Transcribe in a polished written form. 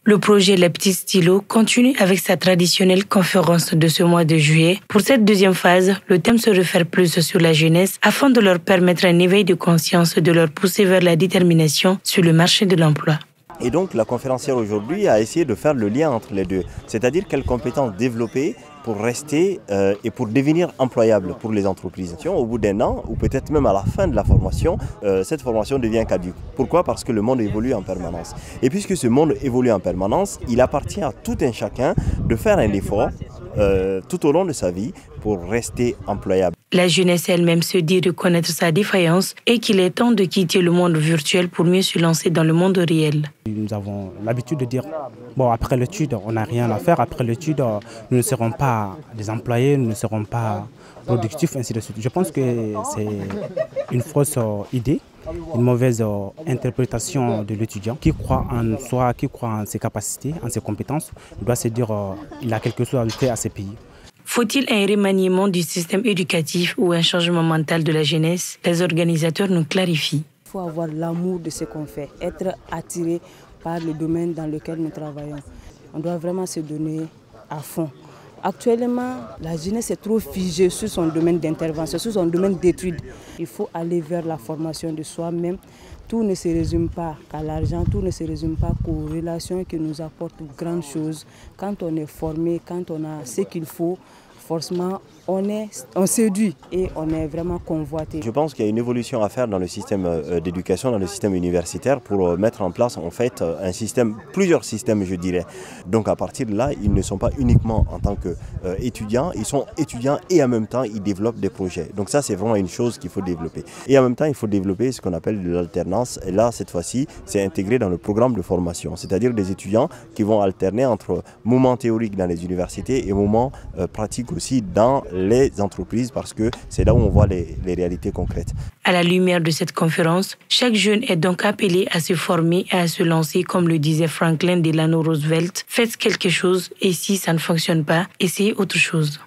Le projet Les Petits Stylos continue avec sa traditionnelle conférence de ce mois de juillet. Pour cette deuxième phase, le thème se réfère plus sur la jeunesse afin de leur permettre un éveil de conscience et de leur pousser vers la détermination sur le marché de l'emploi. Et donc la conférencière aujourd'hui a essayé de faire le lien entre les deux, c'est-à-dire quelles compétences développer pour rester et pour devenir employable pour les entreprises. Au bout d'un an ou peut-être même à la fin de la formation, cette formation devient caduque. Pourquoi? Parce que le monde évolue en permanence. Et puisque ce monde évolue en permanence, il appartient à tout un chacun de faire un effort tout au long de sa vie pour rester employable. La jeunesse elle-même se dit reconnaître sa défaillance et qu'il est temps de quitter le monde virtuel pour mieux se lancer dans le monde réel. Nous avons l'habitude de dire, bon, après l'étude, on n'a rien à faire. Après l'étude, nous ne serons pas des employés, nous ne serons pas productifs, ainsi de suite. Je pense que c'est une fausse idée, une mauvaise interprétation de l'étudiant qui croit en soi, qui croit en ses capacités, en ses compétences. Il doit se dire qu'il a quelque chose à ajouter à ses pays. Faut-il un remaniement du système éducatif ou un changement mental de la jeunesse? Les organisateurs nous clarifient. Il faut avoir l'amour de ce qu'on fait, être attiré par le domaine dans lequel nous travaillons. On doit vraiment se donner à fond. Actuellement, la jeunesse est trop figée sur son domaine d'intervention, sur son domaine d'études. Il faut aller vers la formation de soi-même. Tout ne se résume pas qu'à l'argent, tout ne se résume pas qu'aux relations qui nous apportent de grandes choses. Quand on est formé, quand on a ce qu'il faut, forcément, on séduit et on est vraiment convoité. Je pense qu'il y a une évolution à faire dans le système d'éducation, dans le système universitaire pour mettre en place en fait un système, plusieurs systèmes je dirais. Donc à partir de là, ils ne sont pas uniquement en tant qu'étudiants, ils sont étudiants et en même temps ils développent des projets. Donc ça c'est vraiment une chose qu'il faut développer. Et en même temps il faut développer ce qu'on appelle de l'alternance et là cette fois-ci c'est intégré dans le programme de formation. C'est-à-dire des étudiants qui vont alterner entre moments théoriques dans les universités et moments pratiques aussi dans les entreprises parce que c'est là où on voit les réalités concrètes. À la lumière de cette conférence, chaque jeune est donc appelé à se former et à se lancer comme le disait Franklin Delano Roosevelt. Faites quelque chose et si ça ne fonctionne pas, essayez autre chose.